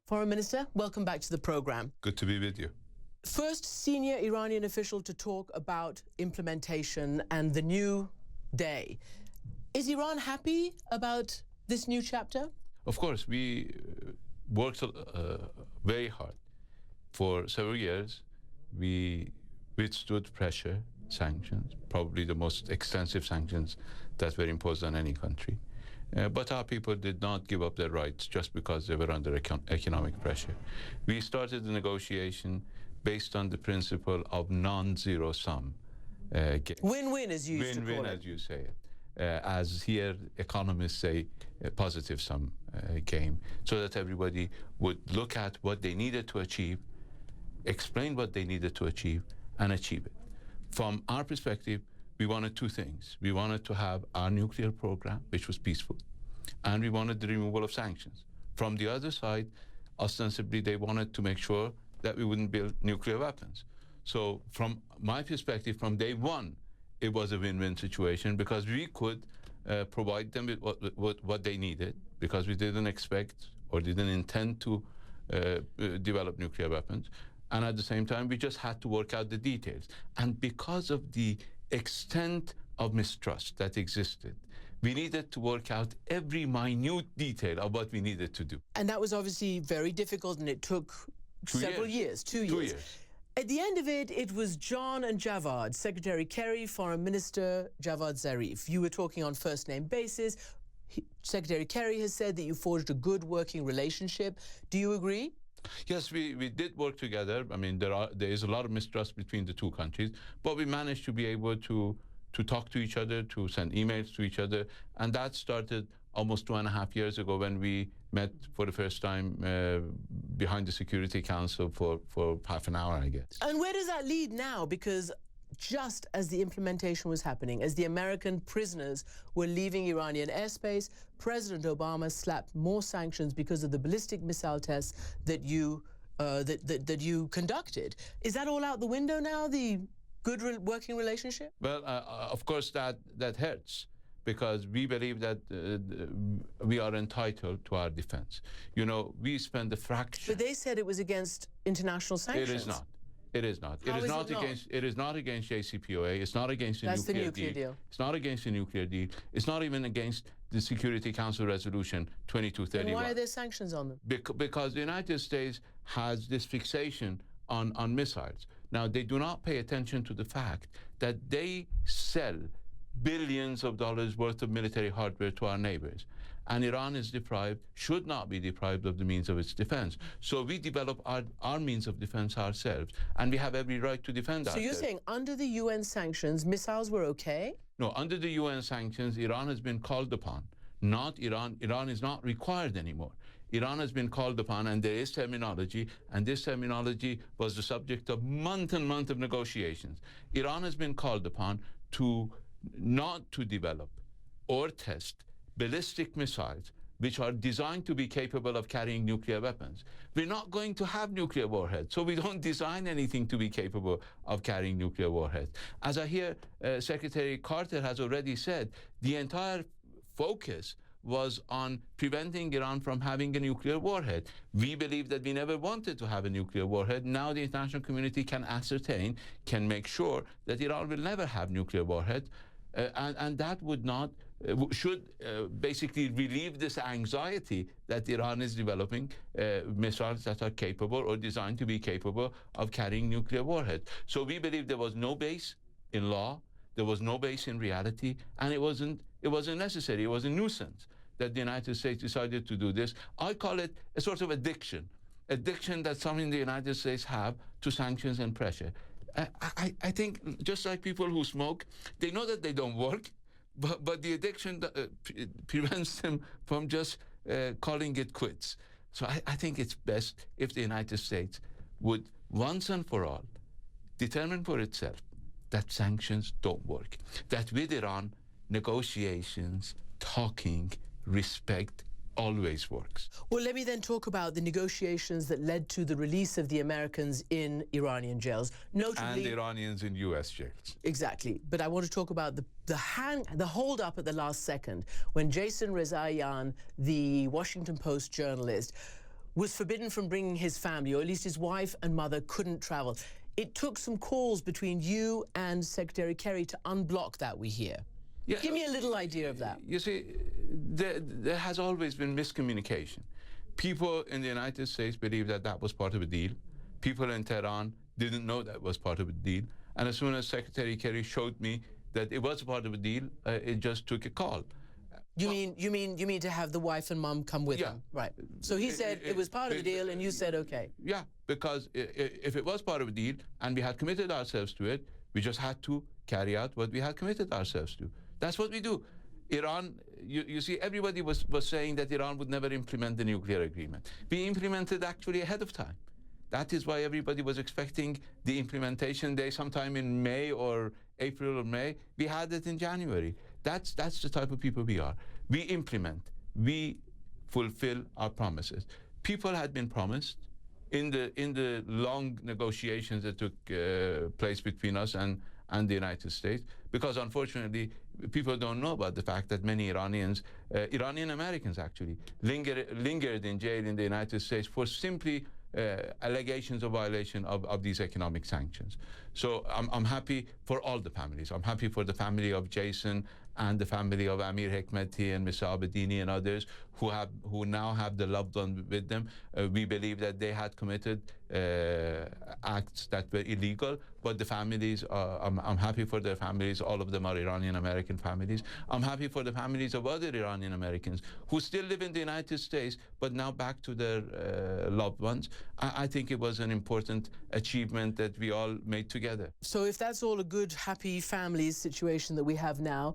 Foreign Minister, welcome back to the program. Good to be with you. First senior Iranian official to talk about implementation and the new day. Is Iran happy about this new chapter? Of course, we worked very hard. For several years, we withstood pressure, sanctions, probably the most extensive sanctions that were imposed on any country. But our people did not give up their rights just because they were under economic pressure. We started the negotiation based on the principle of non-zero sum. Win-win, as you used to call it. Win-win, as you say it. As here economists say, a positive sum game, so that everybody would look at what they needed to achieve, explain what they needed to achieve, and achieve it. From our perspective, we wanted two things. We wanted to have our nuclear program, which was peaceful, and we wanted the removal of sanctions. From the other side, ostensibly, they wanted to make sure that we wouldn't build nuclear weapons. So from my perspective, from day one, it was a win-win situation because we could provide them with what they needed, because we didn't expect or didn't intend to develop nuclear weapons. And at the same time, we just had to work out the details. And because of the extent of mistrust that existed, we needed to work out every minute detail of what we needed to do. And that was obviously very difficult, and it took several years, 2 years. At the end of it, it was John and Javad, Secretary Kerry, Foreign Minister Javad Zarif. You were talking on first-name basis. Secretary Kerry has said that you forged a good working relationship. Do you agree? Yes, we did work together. I mean, there is a lot of mistrust between the two countries, but we managed to be able to talk to each other, to send emails to each other, and that started almost 2.5 years ago when we met for the first time behind the Security Council for half an hour, I guess. And where does that lead now? Because just as the implementation was happening, as the American prisoners were leaving Iranian airspace, President Obama slapped more sanctions because of the ballistic missile tests that you conducted. Is that all out the window now, the good working relationship? Well, of course, that hurts, because we believe that we are entitled to our defense. You know, we spend a fraction. But they said it was against international sanctions. It is not. It is not. How is it not? It is not against JCPOA. It's not against the nuclear deal. It's not against the nuclear deal. It's not even against the Security Council Resolution 2231. And why are there sanctions on them? Because the United States has this fixation on missiles. Now, they do not pay attention to the fact that they sell billions of dollars worth of military hardware to our neighbors. And Iran is deprived, should not be deprived of the means of its defense. So we develop our means of defense ourselves, and we have every right to defend ourselves. So you're saying under the UN sanctions, missiles were okay? No, under the UN sanctions, Iran has been called upon. Not Iran. Iran is not required anymore. Iran has been called upon, and there is terminology, and this terminology was the subject of month and month of negotiations. Iran has been called upon to not to develop or test ballistic missiles which are designed to be capable of carrying nuclear weapons. We're not going to have nuclear warheads, so we don't design anything to be capable of carrying nuclear warheads. As I hear Secretary Carter has already said, the entire focus was on preventing Iran from having a nuclear warhead. We believe that we never wanted to have a nuclear warhead. Now the international community can ascertain, can make sure that Iran will never have nuclear warheads. And that would not, should basically relieve this anxiety that Iran is developing missiles that are capable or designed to be capable of carrying nuclear warheads. So we believe there was no base in law, there was no base in reality, and it wasn't necessary. It was a nuisance that the United States decided to do this. I call it a sort of addiction that some in the United States have to sanctions and pressure. I think just like people who smoke, they know that they don't work, but the addiction prevents them from just calling it quits. So I think it's best if the United States would once and for all determine for itself that sanctions don't work, that with Iran, negotiations, talking, respect, always works. Well, let me then talk about the negotiations that led to the release of the Americans in Iranian jails, notably... And Iranians in U.S. jails. Exactly. But I want to talk about the hold-up at the last second when Jason Rezaian, the Washington Post journalist, was forbidden from bringing his family, or at least his wife and mother couldn't travel. It took some calls between you and Secretary Kerry to unblock that, we hear. Yeah, give me a little idea of that. You see, there has always been miscommunication. People in the United States believe that that was part of a deal. People in Tehran didn't know that was part of a deal. And as soon as Secretary Kerry showed me that it was part of a deal, it just took a call. You mean to have the wife and mum come with him? Right. So he said it was part of the deal, and you said okay. Yeah, because if it was part of a deal and we had committed ourselves to it, we just had to carry out what we had committed ourselves to. That's what we do. Iran, you see, everybody was saying that Iran would never implement the nuclear agreement. We implemented actually ahead of time. That is why everybody was expecting the implementation day sometime in May or April or May. We had it in January. That's the type of people we are. We implement. We fulfill our promises. People had been promised in the long negotiations that took place between us and the United States, because unfortunately people don't know about the fact that many Iranians, Iranian Americans actually, lingered in jail in the United States for simply allegations of violation of these economic sanctions. So I'm happy for all the families. I'm happy for the family of Jason and the family of Amir Hekmati and Mr. Abedini and others who now have the loved one with them. We believe that they had committed acts that were illegal, but the families, I'm happy for their families. All of them are Iranian American families. I'm happy for the families of other Iranian Americans who still live in the United States, but now back to their loved ones. I think it was an important achievement that we all made together. So if that's all a good, happy family situation that we have now,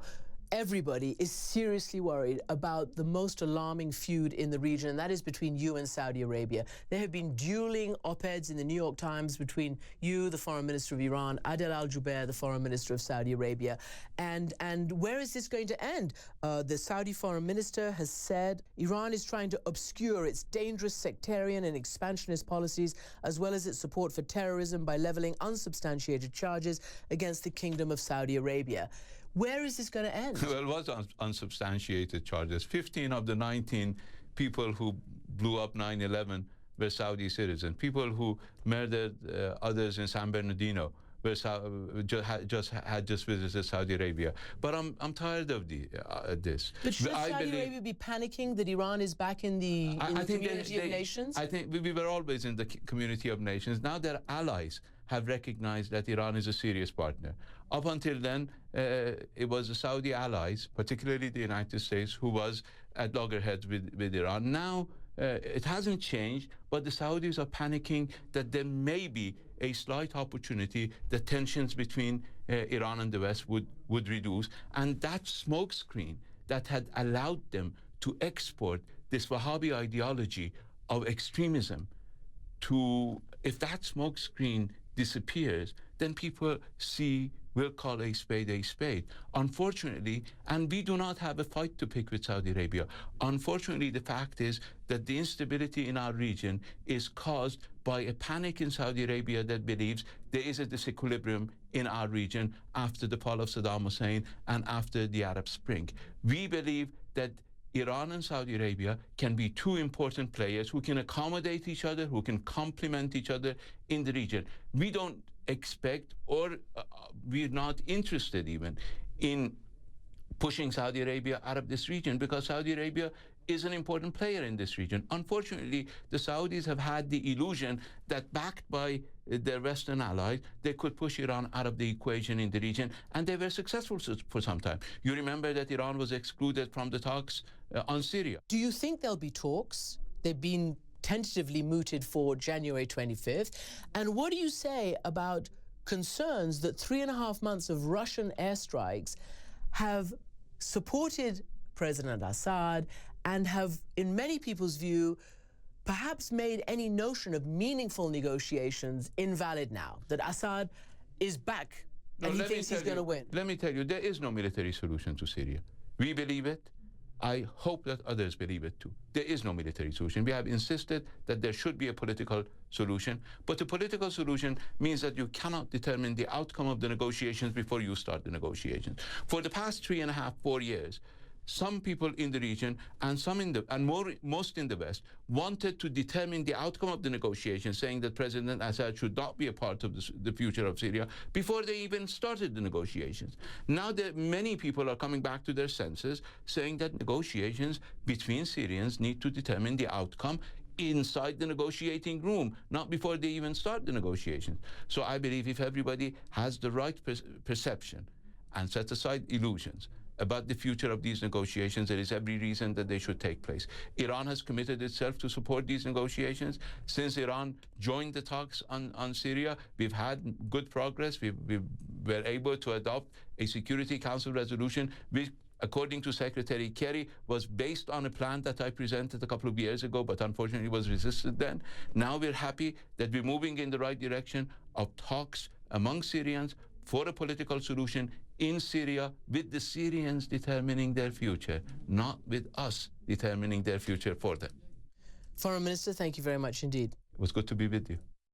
everybody is seriously worried about the most alarming feud in the region, and that is between you and Saudi Arabia. There have been dueling op-eds in the New York Times between you, the Foreign Minister of Iran, Adel Al-Jubeir, the Foreign Minister of Saudi Arabia. And where is this going to end? The Saudi Foreign Minister has said Iran is trying to obscure its dangerous sectarian and expansionist policies, as well as its support for terrorism, by leveling unsubstantiated charges against the Kingdom of Saudi Arabia. Where is this going to end? Well, it was unsubstantiated charges. 15 of the 19 people who blew up 9/11 were Saudi citizens. People who murdered others in San Bernardino were had just visited Saudi Arabia. But I'm tired of this. But should Saudi Arabia be panicking that Iran is back in the community of nations? I think we were always in the community of nations. Now their allies have recognized that Iran is a serious partner. Up until then, it was the Saudi allies, particularly the United States, who was at loggerheads with Iran. Now, it hasn't changed, but the Saudis are panicking that there may be a slight opportunity that tensions between Iran and the West would reduce. And that smokescreen that had allowed them to export this Wahhabi ideology of extremism if that smokescreen disappears, then people will call a spade. Unfortunately, and we do not have a fight to pick with Saudi Arabia. Unfortunately, the fact is that the instability in our region is caused by a panic in Saudi Arabia that believes there is a disequilibrium in our region after the fall of Saddam Hussein and after the Arab Spring. We believe that Iran and Saudi Arabia can be two important players who can accommodate each other, who can complement each other in the region. We don't expect, or we're not interested even in pushing Saudi Arabia out of this region, because Saudi Arabia is an important player in this region. Unfortunately, the Saudis have had the illusion that, backed by their Western allies, they could push Iran out of the equation in the region, and they were successful for some time. You remember that Iran was excluded from the talks on Syria. Do you think there'll be talks? They've been tentatively mooted for January 25th. And what do you say about concerns that 3.5 months of Russian airstrikes have supported President Assad and have, in many people's view, perhaps made any notion of meaningful negotiations invalid now, that Assad is back and he thinks he's going to win? Let me tell you, there is no military solution to Syria. We believe it. I hope that others believe it too. There is no military solution. We have insisted that there should be a political solution, but the political solution means that you cannot determine the outcome of the negotiations before you start the negotiations. For the past 3.5, 4 years, some people in the region and most in the West wanted to determine the outcome of the negotiations, saying that President Assad should not be a part of the future of Syria before they even started the negotiations. Now that many people are coming back to their senses, saying that negotiations between Syrians need to determine the outcome inside the negotiating room, not before they even start the negotiations. So I believe if everybody has the right perception and set aside illusions about the future of these negotiations, there is every reason that they should take place. Iran has committed itself to support these negotiations. Since Iran joined the talks on Syria, we've had good progress. We were able to adopt a Security Council resolution which, according to Secretary Kerry, was based on a plan that I presented a couple of years ago, but unfortunately was resisted then. Now we're happy that we're moving in the right direction of talks among Syrians for a political solution in Syria, with the Syrians determining their future, not with us determining their future for them. Foreign Minister, thank you very much indeed. It was good to be with you.